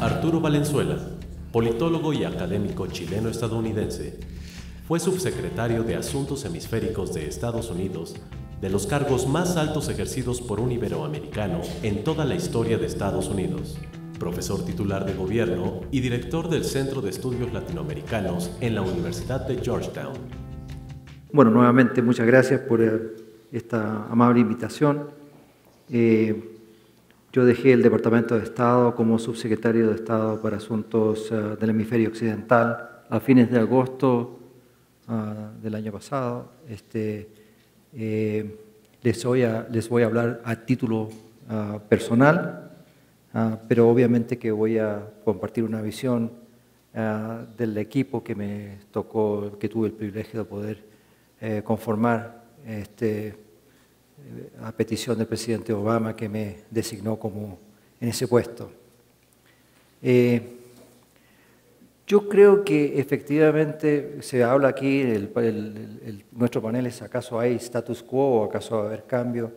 Arturo Valenzuela, politólogo y académico chileno-estadounidense, fue subsecretario de Asuntos Hemisféricos de Estados Unidos, de los cargos más altos ejercidos por un iberoamericano en toda la historia de Estados Unidos, profesor titular de gobierno y director del Centro de Estudios Latinoamericanos en la Universidad de Georgetown. Bueno, nuevamente muchas gracias por esta amable invitación. Yo dejé el Departamento de Estado como subsecretario de Estado para Asuntos del Hemisferio Occidental a fines de agosto del año pasado. Les voy a hablar a título personal, pero obviamente que voy a compartir una visión del equipo que me tocó, que tuve el privilegio de poder conformar a petición del presidente Obama, que me designó como en ese puesto. Yo creo que efectivamente se habla aquí, nuestro panel es ¿acaso hay status quo o acaso va a haber cambio?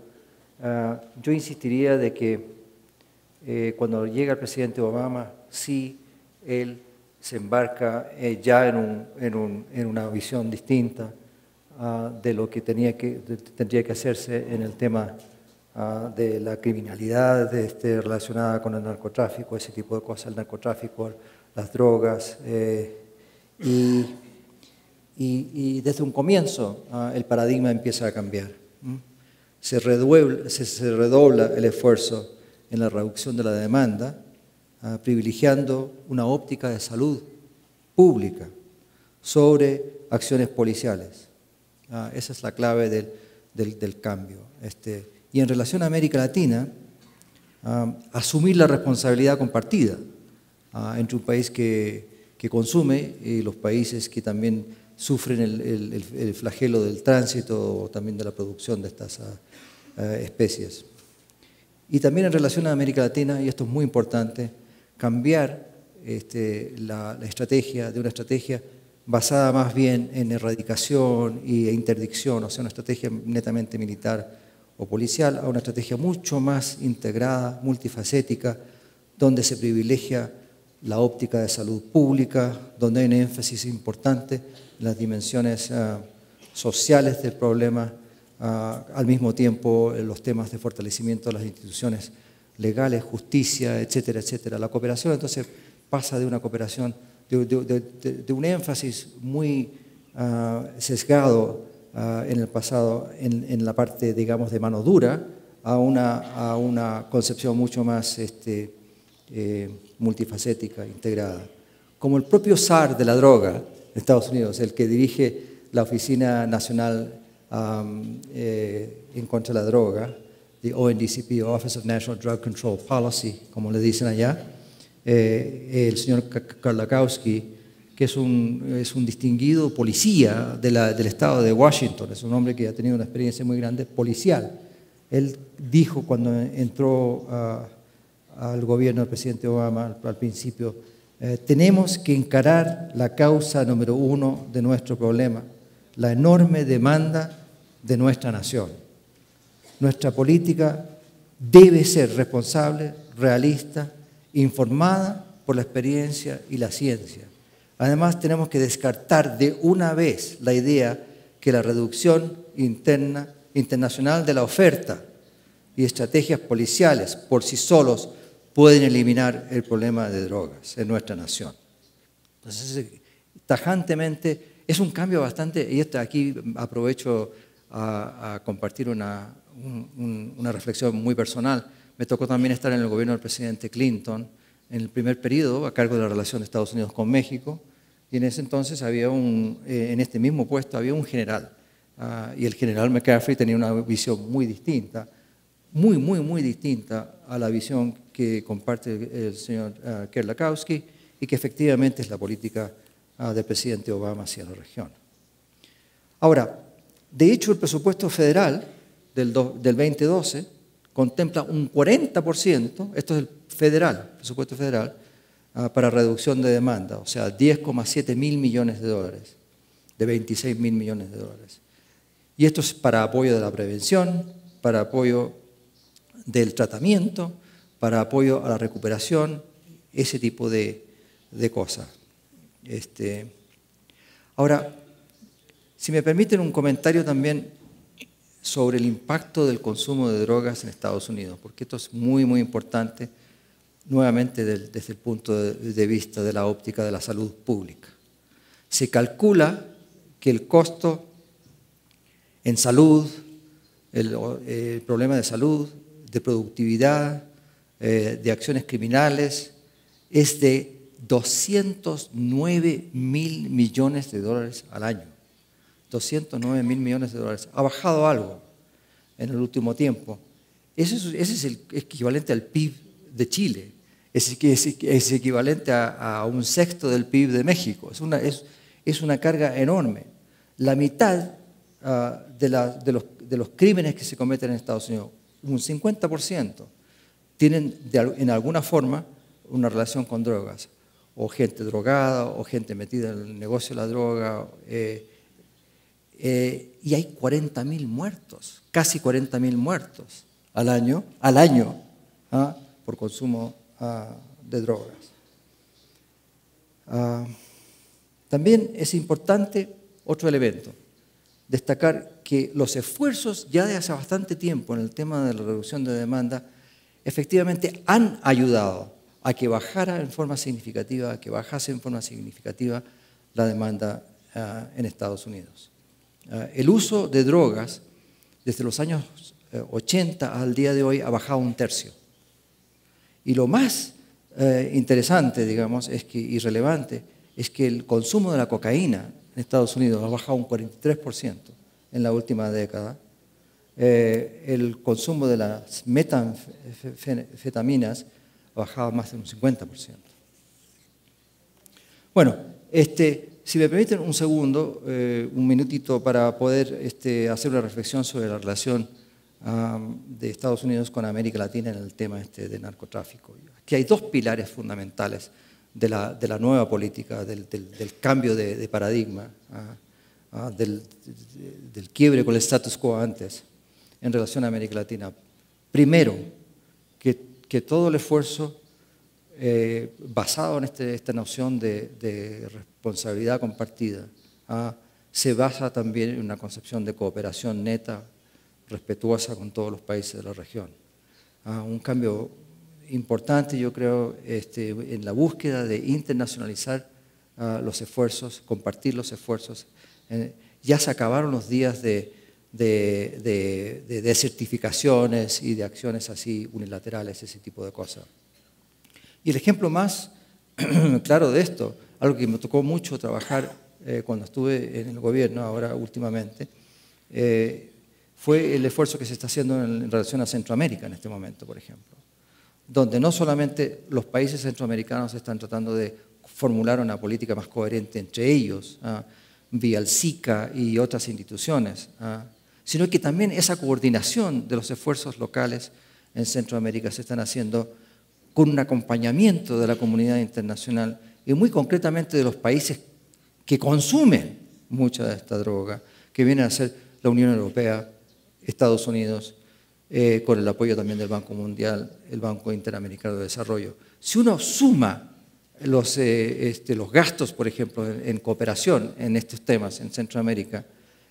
Yo insistiría de que cuando llega el presidente Obama, sí, él se embarca ya en una visión distinta de lo que tendría que hacerse en el tema de la criminalidad relacionada con el narcotráfico, ese tipo de cosas, el narcotráfico, las drogas, y desde un comienzo el paradigma empieza a cambiar. Se redobla el esfuerzo en la reducción de la demanda, privilegiando una óptica de salud pública sobre acciones policiales. Esa es la clave del cambio. Y en relación a América Latina, asumir la responsabilidad compartida entre un país que consume y los países que también sufren el flagelo del tránsito o también de la producción de estas especies. Y también en relación a América Latina, y esto es muy importante, cambiar la estrategia de una estrategia basada más bien en erradicación e interdicción, o sea, una estrategia netamente militar o policial, a una estrategia mucho más integrada, multifacética, donde se privilegia la óptica de salud pública, donde hay un énfasis importante en las dimensiones sociales del problema, al mismo tiempo en los temas de fortalecimiento de las instituciones legales, justicia, etcétera, etcétera. La cooperación entonces pasa de una cooperación de un énfasis muy sesgado en el pasado en la parte, digamos, de mano dura a una concepción mucho más multifacética, integrada. Como el propio zar de la droga de Estados Unidos, el que dirige la Oficina Nacional en contra de la droga, the ONDCP, Office of National Drug Control Policy, como le dicen allá, el señor Karlakowski, que es un distinguido policía del estado de Washington, es un hombre que ha tenido una experiencia muy grande policial. Él dijo cuando entró al gobierno del presidente Obama al principio, tenemos que encarar la causa número uno de nuestro problema, la enorme demanda de nuestra nación. Nuestra política debe ser responsable, realista, informada por la experiencia y la ciencia. Además, tenemos que descartar de una vez la idea que la reducción internacional de la oferta y estrategias policiales por sí solos pueden eliminar el problema de drogas en nuestra nación. Entonces, tajantemente, es un cambio bastante, y aquí aprovecho a compartir una reflexión muy personal. Me tocó también estar en el gobierno del presidente Clinton en el primer periodo a cargo de la relación de Estados Unidos con México, y en ese entonces había en este mismo puesto había un general, y el general McCaffrey tenía una visión muy distinta, muy distinta a la visión que comparte el señor Karlakowski y que efectivamente es la política del presidente Obama hacia la región. Ahora, de hecho el presupuesto federal del 2012 contempla un 40%, esto es el federal, presupuesto federal, para reducción de demanda, o sea, 10,7 mil millones de dólares, de 26 mil millones de dólares. Y esto es para apoyo de la prevención, para apoyo del tratamiento, para apoyo a la recuperación ese tipo de cosas. Ahora, si me permiten un comentario también sobre el impacto del consumo de drogas en Estados Unidos, porque esto es muy, muy importante, nuevamente desde el punto de vista de la óptica de la salud pública. Se calcula que el costo en salud, el problema de salud, de productividad, de acciones criminales, es de 209 mil millones de dólares al año. 209 mil millones de dólares. Ha bajado algo en el último tiempo. Ese es el equivalente al PIB de Chile. Es equivalente a un sexto del PIB de México. Es una carga enorme. La mitad de los crímenes que se cometen en Estados Unidos, un 50%, tienen en alguna forma una relación con drogas, o gente drogada, o gente metida en el negocio de la droga, y hay 40.000 muertos, casi 40.000 muertos al año por consumo de drogas. También es importante otro elemento, destacar que los esfuerzos ya de hace bastante tiempo en el tema de la reducción de demanda efectivamente han ayudado a que bajase en forma significativa la demanda en Estados Unidos. El uso de drogas desde los años 80 al día de hoy ha bajado un tercio. Y lo más interesante, digamos, y relevante, es que el consumo de la cocaína en Estados Unidos ha bajado un 43% en la última década. El consumo de las metanfetaminas ha bajado más de un 50%. Bueno, si me permiten un segundo, un minutito para poder hacer una reflexión sobre la relación de Estados Unidos con América Latina en el tema de narcotráfico. Aquí hay dos pilares fundamentales de la nueva política, del cambio de paradigma, del quiebre con el status quo antes en relación a América Latina. Primero, que todo el esfuerzo basado en esta noción de responsabilidad compartida se basa también en una concepción de cooperación neta, respetuosa con todos los países de la región. Un cambio importante, yo creo, en la búsqueda de internacionalizar los esfuerzos, compartir los esfuerzos. Ya se acabaron los días de desertificaciones y de acciones así unilaterales, ese tipo de cosas. Y el ejemplo más claro de esto, algo que me tocó mucho trabajar cuando estuve en el gobierno, ahora últimamente, fue el esfuerzo que se está haciendo en relación a Centroamérica en este momento, por ejemplo, donde no solamente los países centroamericanos están tratando de formular una política más coherente entre ellos, vía el SICA y otras instituciones, sino que también esa coordinación de los esfuerzos locales en Centroamérica se están haciendo con un acompañamiento de la comunidad internacional y muy concretamente de los países que consumen mucha de esta droga, que vienen a ser la Unión Europea, Estados Unidos, con el apoyo también del Banco Mundial, el Banco Interamericano de Desarrollo. Si uno suma los gastos, por ejemplo, en cooperación en estos temas en Centroamérica,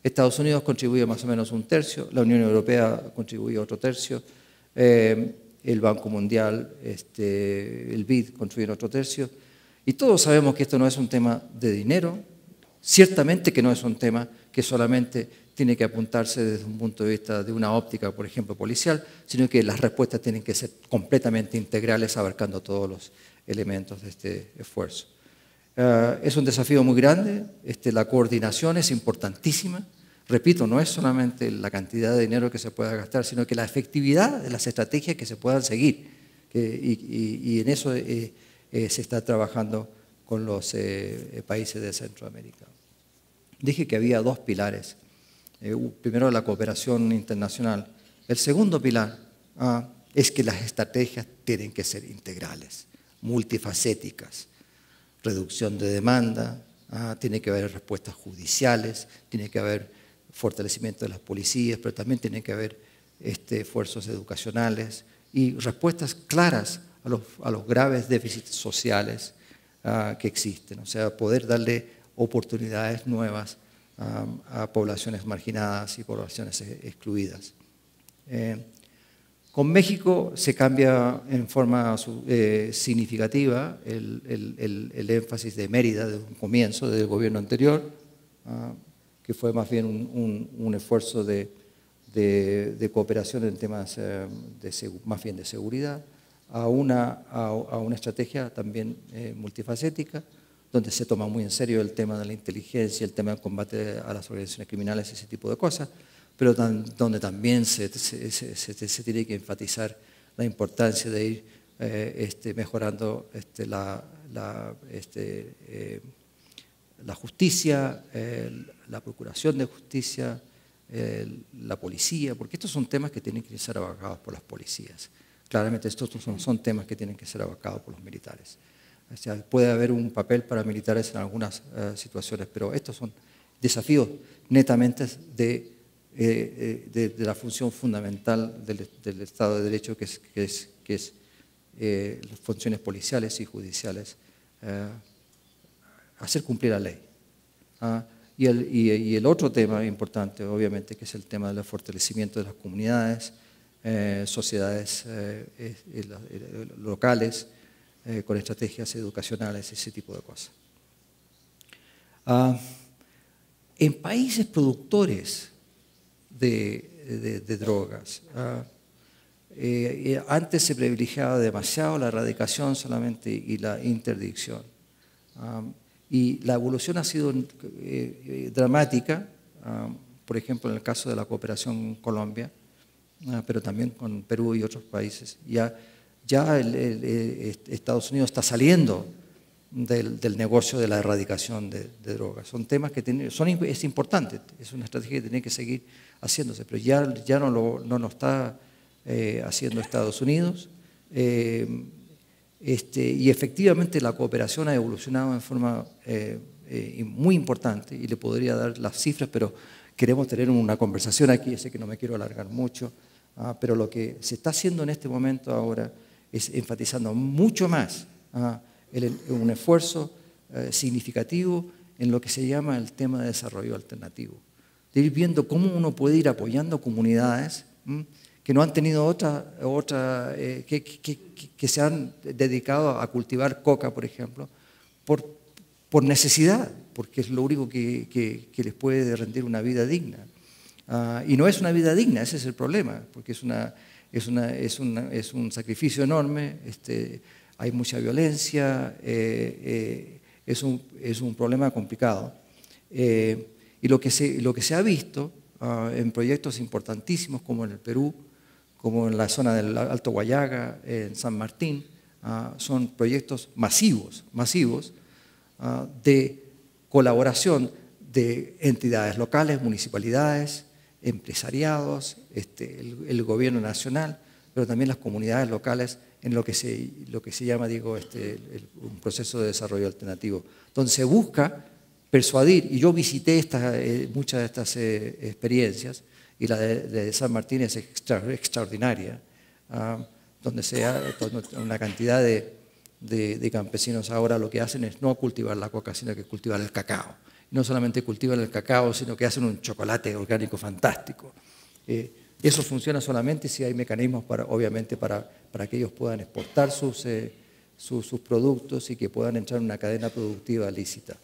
Estados Unidos contribuye más o menos un tercio, la Unión Europea contribuye otro tercio, el Banco Mundial, el BID contribuye otro tercio, y todos sabemos que esto no es un tema de dinero, ciertamente que no es un tema que solamente tiene que apuntarse desde un punto de vista de una óptica, por ejemplo, policial, sino que las respuestas tienen que ser completamente integrales, abarcando todos los elementos de este esfuerzo. Es un desafío muy grande, la coordinación es importantísima. Repito, no es solamente la cantidad de dinero que se pueda gastar, sino que la efectividad de las estrategias que se puedan seguir. Y en eso se está trabajando con los países de Centroamérica. Dije que había dos pilares. Primero, la cooperación internacional. El segundo pilar es que las estrategias tienen que ser integrales, multifacéticas. Reducción de demanda, tiene que haber respuestas judiciales, tiene que haber fortalecimiento de las policías, pero también tiene que haber esfuerzos educacionales y respuestas claras a los graves déficits sociales que existen, o sea, poder darle oportunidades nuevas a poblaciones marginadas y poblaciones excluidas. Con México se cambia en forma significativa el énfasis de Mérida desde un comienzo, desde el gobierno anterior, que fue más bien un esfuerzo de cooperación en temas más bien de seguridad, a una estrategia también multifacética, donde se toma muy en serio el tema de la inteligencia, el tema del combate a las organizaciones criminales, ese tipo de cosas, pero donde también se tiene que enfatizar la importancia de ir mejorando la justicia, la procuración de justicia, la policía, porque estos son temas que tienen que ser abarcados por las policías. Claramente estos son temas que tienen que ser abarcados por los militares. O sea, puede haber un papel para militares en algunas situaciones, pero estos son desafíos netamente de la función fundamental del Estado de Derecho, que es las funciones policiales y judiciales, hacer cumplir la ley. Y el otro tema importante, obviamente, que es el tema del fortalecimiento de las comunidades, sociedades locales, con estrategias educacionales, ese tipo de cosas. En países productores de drogas, antes se privilegiaba demasiado la erradicación solamente y la interdicción. Y la evolución ha sido dramática, por ejemplo, en el caso de la cooperación con Colombia, pero también con Perú y otros países. Ya Estados Unidos está saliendo del negocio de la erradicación de drogas. Son temas que es importante, es una estrategia que tiene que seguir haciéndose, pero ya no lo está haciendo Estados Unidos. Y efectivamente la cooperación ha evolucionado en forma muy importante, y le podría dar las cifras, pero queremos tener una conversación aquí, sé que no me quiero alargar mucho, pero lo que se está haciendo en este momento ahora es enfatizando mucho más un esfuerzo significativo en lo que se llama el tema de desarrollo alternativo, de ir viendo cómo uno puede ir apoyando comunidades que no han tenido que se han dedicado a cultivar coca, por ejemplo, por necesidad, porque es lo único que les puede rendir una vida digna. Y no es una vida digna, ese es el problema, porque es un sacrificio enorme, hay mucha violencia, es un problema complicado. Y lo que se ha visto en proyectos importantísimos como en el Perú, como en la zona del Alto Guayaga, en San Martín, son proyectos masivos de colaboración de entidades locales, municipalidades, empresariados, el gobierno nacional, pero también las comunidades locales en lo que se llama, un proceso de desarrollo alternativo, donde se busca persuadir, y yo visité muchas de estas experiencias, y la de San Martín es extraordinaria, donde una cantidad de campesinos ahora lo que hacen es no cultivar la coca, sino que cultivar el cacao. No solamente cultivan el cacao, sino que hacen un chocolate orgánico fantástico. Eso funciona solamente si hay mecanismos, obviamente, para que ellos puedan exportar sus productos y que puedan entrar en una cadena productiva lícita.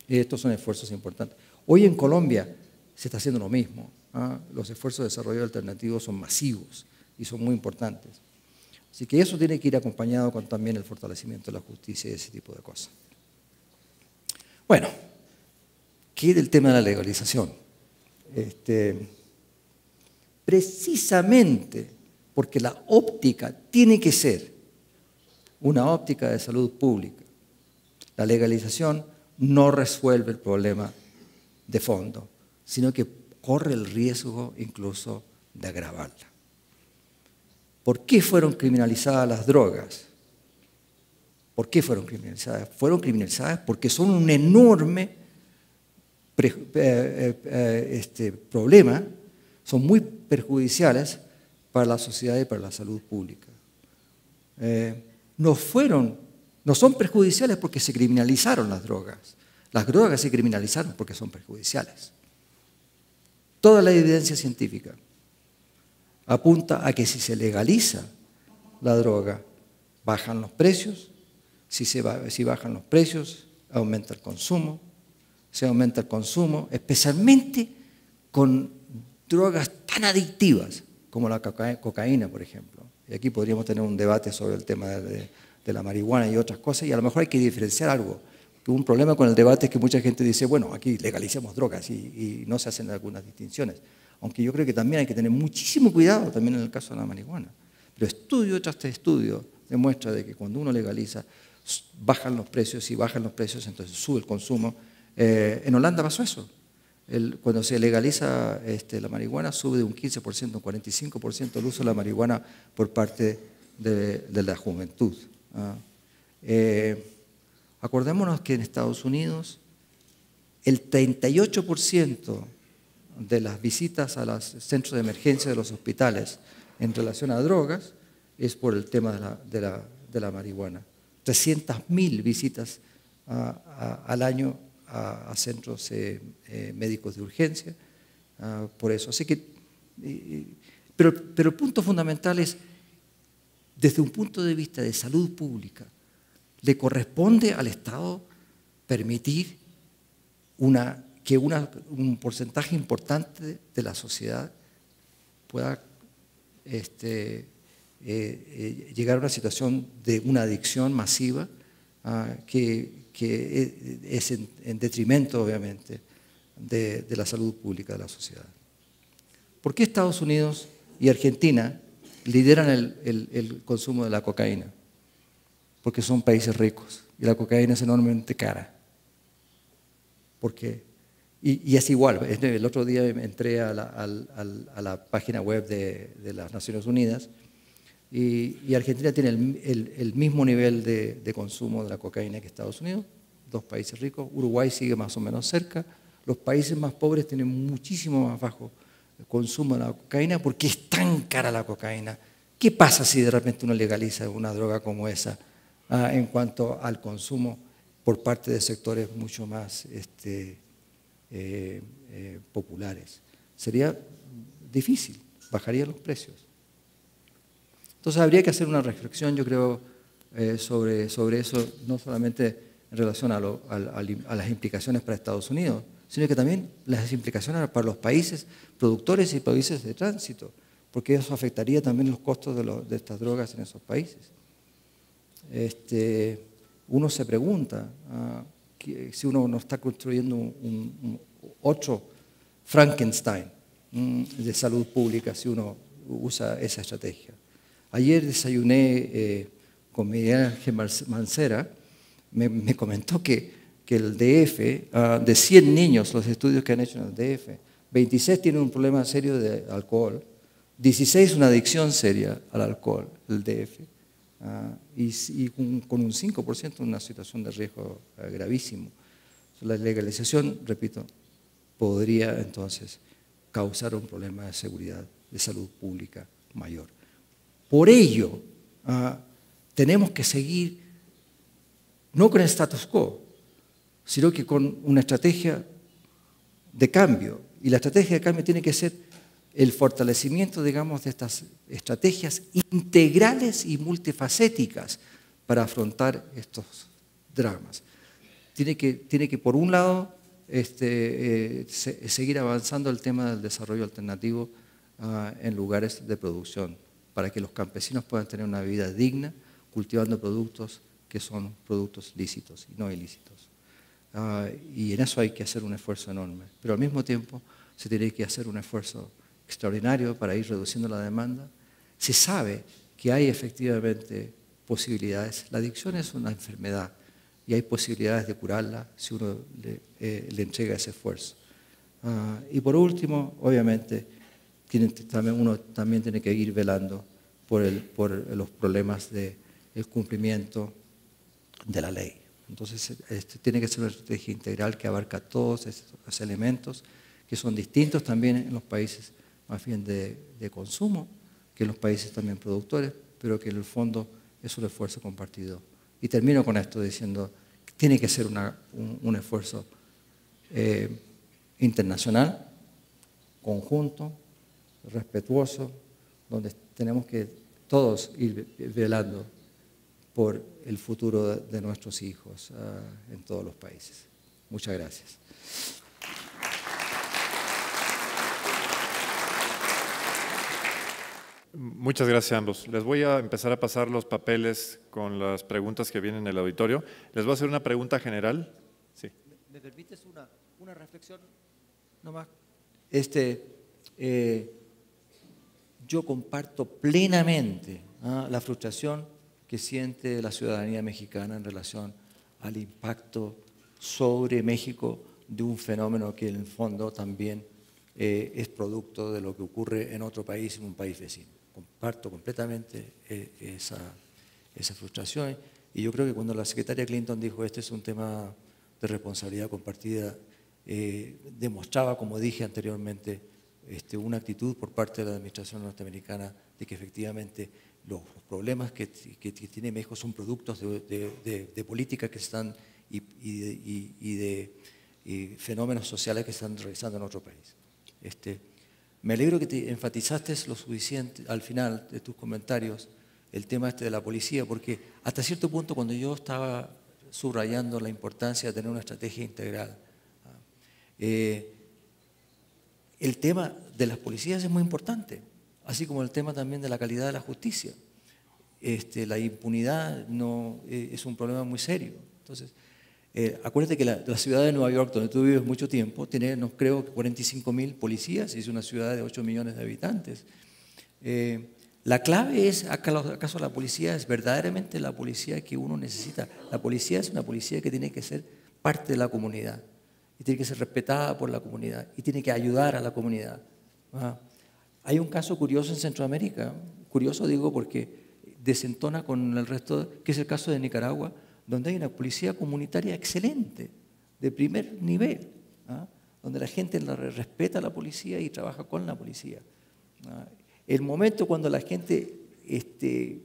Estos son esfuerzos importantes. Hoy en Colombia se está haciendo lo mismo. Los esfuerzos de desarrollo alternativo son masivos y son muy importantes. Así que eso tiene que ir acompañado con también el fortalecimiento de la justicia y ese tipo de cosas. Bueno, ¿qué del tema de la legalización? Precisamente porque la óptica tiene que ser una óptica de salud pública. La legalización no resuelve el problema de fondo, sino que corre el riesgo incluso de agravarla. ¿Por qué fueron criminalizadas las drogas? ¿Por qué fueron criminalizadas? Fueron criminalizadas porque son un enorme problema, son muy perjudiciales para la sociedad y para la salud pública. no son perjudiciales porque se criminalizaron las drogas. Las drogas se criminalizaron porque son perjudiciales. Toda la evidencia científica apunta a que si se legaliza la droga, bajan los precios. Si bajan los precios, aumenta el consumo. Se aumenta el consumo, especialmente con drogas tan adictivas como la cocaína, por ejemplo. Y aquí podríamos tener un debate sobre el tema de la marihuana y otras cosas, y a lo mejor hay que diferenciar algo. Que un problema con el debate es que mucha gente dice, bueno, aquí legalicemos drogas y no se hacen algunas distinciones. Aunque yo creo que también hay que tener muchísimo cuidado también en el caso de la marihuana. Pero estudio tras estudio demuestra de que cuando uno legaliza, bajan los precios, y bajan los precios, entonces sube el consumo. En Holanda pasó eso. Cuando se legaliza la marihuana, sube de un 15% a un 45% el uso de la marihuana por parte de la juventud. Acordémonos que en Estados Unidos el 38% de las visitas a los centros de emergencia de los hospitales en relación a drogas es por el tema de la marihuana. 300.000 visitas al año a centros médicos de urgencia por eso. Así que, pero el punto fundamental es, desde un punto de vista de salud pública, le corresponde al Estado permitir que un porcentaje importante de la sociedad pueda llegar a una situación de una adicción masiva que es en detrimento, obviamente, de la salud pública de la sociedad. ¿Por qué Estados Unidos y Argentina lideran el consumo de la cocaína? Porque son países ricos y la cocaína es enormemente cara. ¿Por qué? Y es igual. El otro día entré a la página web de las Naciones Unidas y Argentina tiene el mismo nivel de consumo de la cocaína que Estados Unidos, dos países ricos. Uruguay sigue más o menos cerca. Los países más pobres tienen muchísimo más bajo consumo de la cocaína porque es tan cara la cocaína. ¿Qué pasa si de repente uno legaliza una droga como esa en cuanto al consumo por parte de sectores mucho más populares? Sería difícil, bajarían los precios. Entonces habría que hacer una reflexión, yo creo, sobre eso, no solamente en relación a las implicaciones para Estados Unidos, sino que también las implicaciones para los países productores y países de tránsito, porque eso afectaría también los costos de estas drogas en esos países. Uno se pregunta si uno no está construyendo otro Frankenstein de salud pública si uno usa esa estrategia. Ayer desayuné con Miguel Ángel Mancera, me comentó que el DF, de 100 niños, los estudios que han hecho en el DF, 26 tienen un problema serio de alcohol, 16 una adicción seria al alcohol, el DF, y con un 5% una situación de riesgo gravísimo. La legalización, repito, podría entonces causar un problema de seguridad, de salud pública mayor. Por ello, tenemos que seguir no con el status quo, sino que con una estrategia de cambio. Y la estrategia de cambio tiene que ser el fortalecimiento, digamos, de estas estrategias integrales y multifacéticas para afrontar estos dramas. Tiene que por un lado, seguir avanzando el tema del desarrollo alternativo en lugares de producción, para que los campesinos puedan tener una vida digna, cultivando productos que son productos lícitos y no ilícitos. Y en eso hay que hacer un esfuerzo enorme. Pero al mismo tiempo se tiene que hacer un esfuerzo extraordinario para ir reduciendo la demanda. Se sabe que hay efectivamente posibilidades. La adicción es una enfermedad y hay posibilidades de curarla si uno le entrega ese esfuerzo. Y por último, obviamente, uno también tiene que ir velando por los problemas del cumplimiento de la ley. Entonces, tiene que ser una estrategia integral que abarca todos estos elementos que son distintos también en los países más bien de consumo que en los países también productores, pero que en el fondo es un esfuerzo compartido. Y termino con esto diciendo que tiene que ser un esfuerzo internacional, conjunto, respetuoso, donde tenemos que todos ir velando por el futuro de nuestros hijos en todos los países. Muchas gracias. Muchas gracias a ambos. Les voy a empezar a pasar los papeles con las preguntas que vienen en el auditorio. Les voy a hacer una pregunta general. Sí. ¿Me permites una reflexión nomás? Yo comparto plenamente la frustración que siente la ciudadanía mexicana en relación al impacto sobre México de un fenómeno que en el fondo también es producto de lo que ocurre en otro país, en un país vecino. Comparto completamente esa frustración, y yo creo que cuando la secretaria Clinton dijo este es un tema de responsabilidad compartida, demostraba, como dije anteriormente, una actitud por parte de la administración norteamericana de que efectivamente los problemas que tiene México son productos de políticas que están y de fenómenos sociales que están realizando en otro país. Me alegro que te enfatizaste lo suficiente al final de tus comentarios el tema de la policía, porque hasta cierto punto cuando yo estaba subrayando la importancia de tener una estrategia integral, el tema de las policías es muy importante, así como el tema también de la calidad de la justicia. La impunidad es un problema muy serio. Entonces, acuérdate que la ciudad de Nueva York, donde tú vives mucho tiempo, tiene, no creo, 45.000 policías y es una ciudad de 8 millones de habitantes. La clave es, ¿acaso la policía es verdaderamente la policía que uno necesita? La policía es una policía que tiene que ser parte de la comunidad y tiene que ser respetada por la comunidad y tiene que ayudar a la comunidad. Hay un caso curioso en Centroamérica, curioso digo porque desentona con el resto, que es el caso de Nicaragua, donde hay una policía comunitaria excelente, de primer nivel, donde la gente respeta a la policía y trabaja con la policía. El momento cuando la gente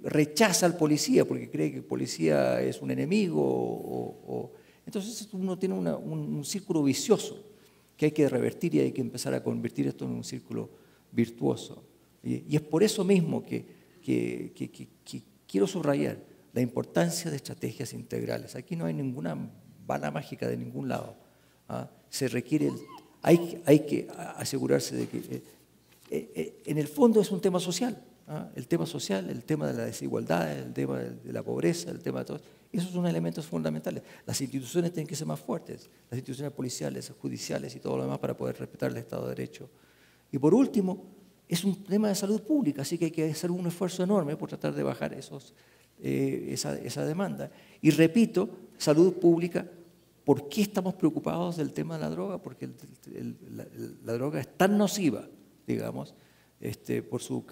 rechaza al policía porque cree que el policía es un enemigo, entonces uno tiene un círculo vicioso que hay que revertir y hay que empezar a convertir esto en un círculo virtuoso. Y es por eso mismo que quiero subrayar la importancia de estrategias integrales. Aquí no hay ninguna bala mágica de ningún lado. Se requiere, hay que asegurarse de que en el fondo es un tema social. El tema social, el tema de la desigualdad, el tema de la pobreza, el tema de todo. Esos son elementos fundamentales. Las instituciones tienen que ser más fuertes, las instituciones policiales, judiciales y todo lo demás para poder respetar el Estado de Derecho. Y por último, es un tema de salud pública, así que hay que hacer un esfuerzo enorme por tratar de bajar esa demanda. Y repito, salud pública, ¿por qué estamos preocupados del tema de la droga? Porque la droga es tan nociva, digamos, por su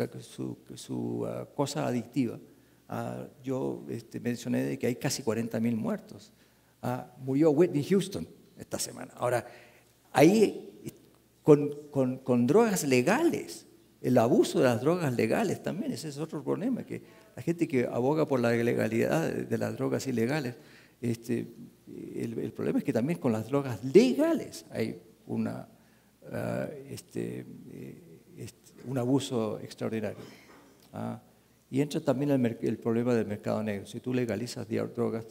cosa adictiva. Yo mencioné de que hay casi 40.000 muertos. Murió Whitney Houston esta semana. Ahora, ahí con drogas legales, el abuso de las drogas legales también, ese es otro problema, que la gente que aboga por la legalidad de las drogas ilegales, el problema es que también con las drogas legales hay un abuso extraordinario. Y entra también el problema del mercado negro. Si tú legalizas drogas,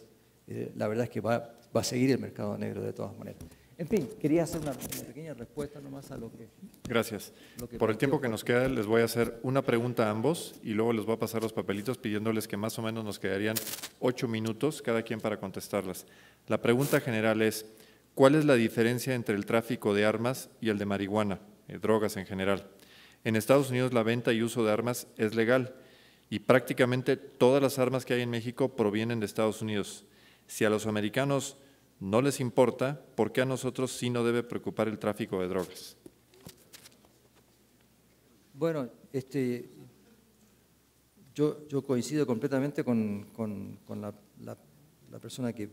la verdad es que va a seguir el mercado negro de todas maneras. En fin, quería hacer una pequeña respuesta nomás a lo que... Gracias. Por el tiempo que nos queda, les voy a hacer una pregunta a ambos y luego les voy a pasar los papelitos pidiéndoles que más o menos nos quedarían 8 minutos cada quien para contestarlas. La pregunta general es, ¿cuál es la diferencia entre el tráfico de armas y el de marihuana, drogas en general? En Estados Unidos la venta y uso de armas es legal y prácticamente todas las armas que hay en México provienen de Estados Unidos. Si a los americanos no les importa, ¿por qué a nosotros sí no debe preocupar el tráfico de drogas? Bueno, yo coincido completamente con la persona que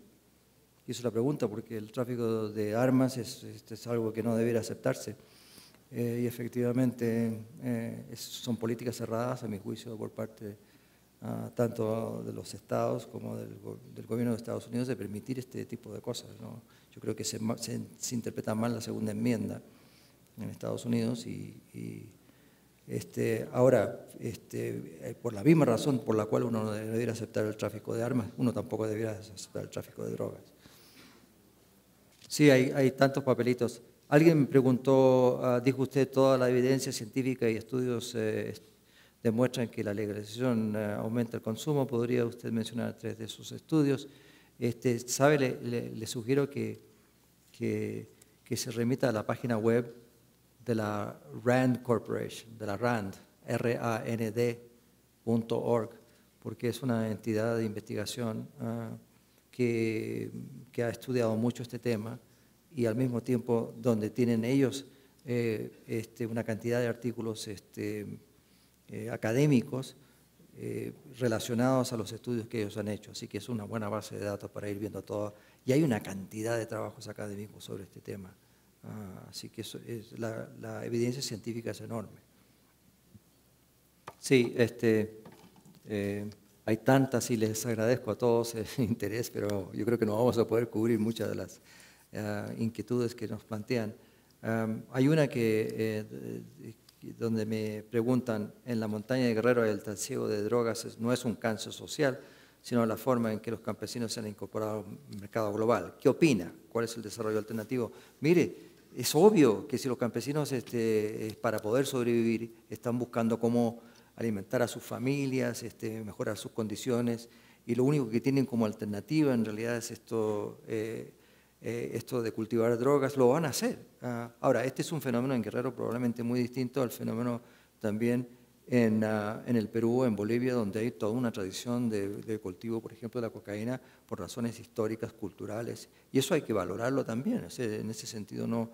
hizo la pregunta, porque el tráfico de armas es algo que no debería aceptarse. Y efectivamente son políticas cerradas, a mi juicio, por parte tanto de los estados como del gobierno de Estados Unidos, de permitir este tipo de cosas, ¿no? Yo creo que se interpreta mal la segunda enmienda en Estados Unidos ahora, por la misma razón por la cual uno no debería aceptar el tráfico de armas, uno tampoco debería aceptar el tráfico de drogas. Sí, hay tantos papelitos. Alguien me preguntó, dijo usted, toda la evidencia científica y estudios demuestran que la legalización aumenta el consumo. ¿Podría usted mencionar 3 de sus estudios? ¿Sabe? Le sugiero que se remita a la página web de la RAND Corporation, de la RAND, RAND.org, porque es una entidad de investigación que ha estudiado mucho este tema y al mismo tiempo donde tienen ellos una cantidad de artículos académicos relacionados a los estudios que ellos han hecho. Así que es una buena base de datos para ir viendo todo. Y hay una cantidad de trabajos académicos sobre este tema. Así que la evidencia científica es enorme. Sí, hay tantas y les agradezco a todos el interés, pero yo creo que no vamos a poder cubrir muchas de las inquietudes que nos plantean. Hay una donde me preguntan, en la montaña de Guerrero el trasiego de drogas no es un cáncer social, sino la forma en que los campesinos se han incorporado al mercado global. ¿Qué opina? ¿Cuál es el desarrollo alternativo? Mire, es obvio que si los campesinos para poder sobrevivir están buscando cómo alimentar a sus familias, mejorar sus condiciones, y lo único que tienen como alternativa en realidad es esto de cultivar drogas, lo van a hacer. Ahora, este es un fenómeno en Guerrero probablemente muy distinto al fenómeno también en el Perú, en Bolivia, donde hay toda una tradición de cultivo, por ejemplo, de la cocaína por razones históricas, culturales, y eso hay que valorarlo también. En ese sentido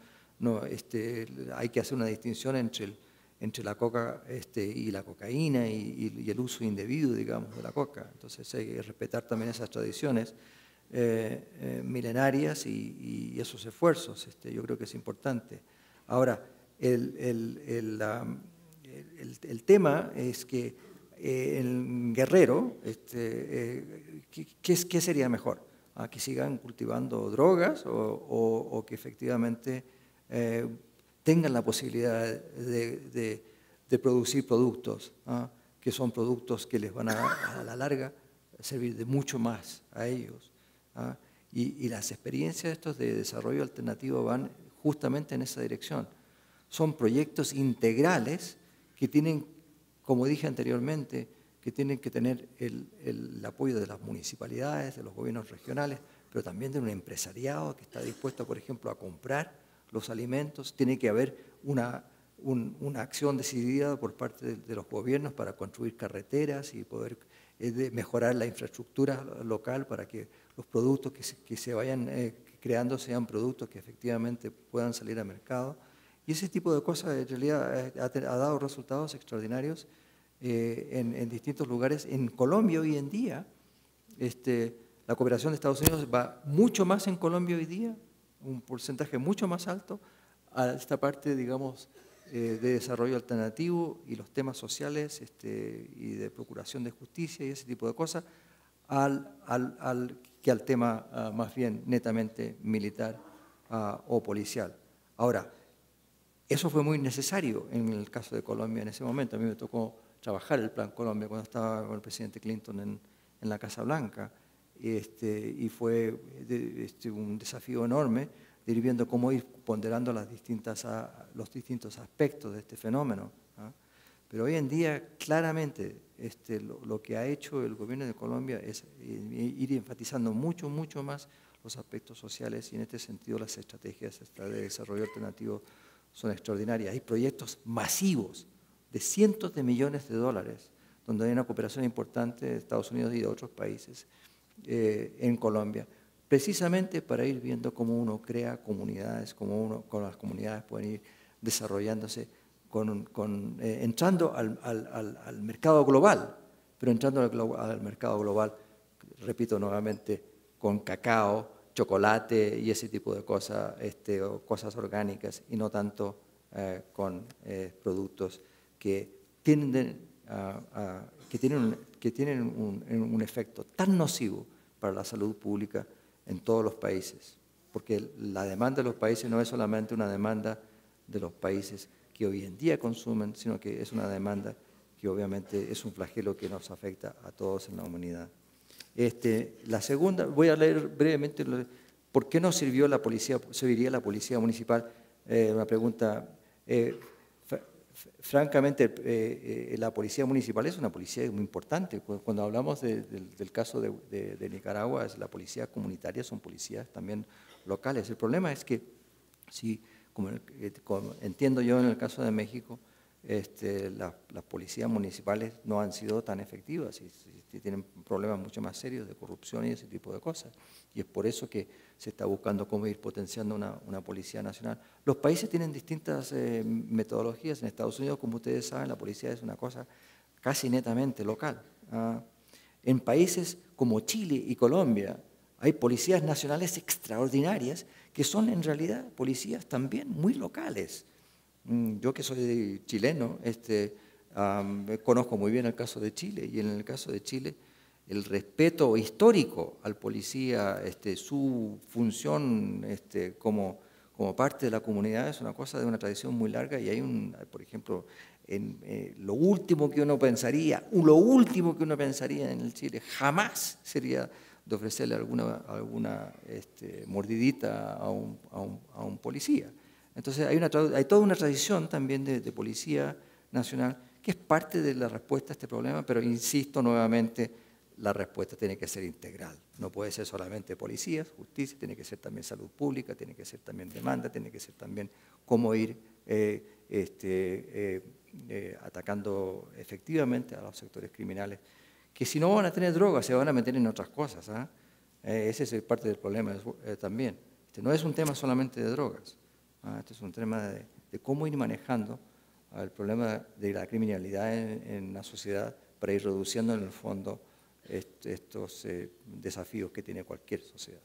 hay que hacer una distinción entre la coca y la cocaína y el uso indebido, digamos, de la coca. Entonces hay que respetar también esas tradiciones milenarias y esos esfuerzos. Yo creo que es importante. Ahora, el tema es que en Guerrero, ¿qué sería mejor? ¿Que sigan cultivando drogas o que efectivamente tengan la posibilidad de producir productos, que son productos que les van a la larga servir de mucho más a ellos? Y las experiencias estos de desarrollo alternativo van justamente en esa dirección. Son proyectos integrales que tienen, como dije anteriormente, que tienen que tener el apoyo de las municipalidades, de los gobiernos regionales, pero también de un empresariado que está dispuesto, por ejemplo, a comprar los alimentos. Tiene que haber una acción decidida por parte de los gobiernos para construir carreteras y poder mejorar la infraestructura local para que los productos que se vayan creando sean productos que efectivamente puedan salir al mercado. Y ese tipo de cosas en realidad ha dado resultados extraordinarios en distintos lugares. En Colombia hoy en día, la cooperación de Estados Unidos va mucho más en Colombia hoy día, un porcentaje mucho más alto a esta parte, digamos, de desarrollo alternativo y los temas sociales y de procuración de justicia y ese tipo de cosas, que al tema más bien netamente militar o policial. Ahora, eso fue muy necesario en el caso de Colombia en ese momento. A mí me tocó trabajar el Plan Colombia cuando estaba con el presidente Clinton en la Casa Blanca, y fue un desafío enorme de ir viendo cómo ir ponderando los distintos aspectos de este fenómeno. Pero hoy en día, claramente, lo que ha hecho el gobierno de Colombia es ir enfatizando mucho más los aspectos sociales, y en este sentido las estrategias de desarrollo alternativo son extraordinarias. Hay proyectos masivos de cientos de millones de dólares, donde hay una cooperación importante de Estados Unidos y de otros países en Colombia, precisamente para ir viendo cómo uno crea comunidades, cómo las comunidades pueden ir desarrollándose, entrando al mercado global, pero entrando al mercado global, repito nuevamente, con cacao, chocolate y ese tipo de cosas, o cosas orgánicas, y no tanto con productos que tienden que tienen un efecto tan nocivo para la salud pública en todos los países. Porque la demanda de los países no es solamente una demanda de los países que hoy en día consumen, sino que es una demanda que obviamente es un flagelo que nos afecta a todos en la humanidad. La segunda, voy a leer brevemente, ¿por qué no serviría la policía municipal? Una pregunta, francamente, la policía municipal es una policía muy importante. Cuando hablamos del caso de Nicaragua, la policía comunitaria son policías también locales. El problema es que, como entiendo yo en el caso de México, las policías municipales no han sido tan efectivas y tienen problemas mucho más serios de corrupción y ese tipo de cosas. Y es por eso que se está buscando cómo ir potenciando una policía nacional. Los países tienen distintas metodologías. En Estados Unidos, como ustedes saben, la policía es una cosa casi netamente local. En países como Chile y Colombia hay policías nacionales extraordinarias que son en realidad policías también muy locales. Yo que soy chileno, conozco muy bien el caso de Chile, y en el caso de Chile el respeto histórico al policía, su función como parte de la comunidad es una cosa de una tradición muy larga, y hay por ejemplo, lo último que uno pensaría en el Chile jamás sería de ofrecerle alguna mordidita a un policía. Entonces hay toda una tradición también de policía nacional que es parte de la respuesta a este problema, pero insisto nuevamente, la respuesta tiene que ser integral. No puede ser solamente policías, justicia, tiene que ser también salud pública, tiene que ser también demanda, tiene que ser también cómo ir atacando efectivamente a los sectores criminales, que si no van a tener drogas, se van a meter en otras cosas. Ese es parte del problema también. No es un tema solamente de drogas. Este es un tema de cómo ir manejando el problema de la criminalidad en la sociedad para ir reduciendo en el fondo estos desafíos que tiene cualquier sociedad.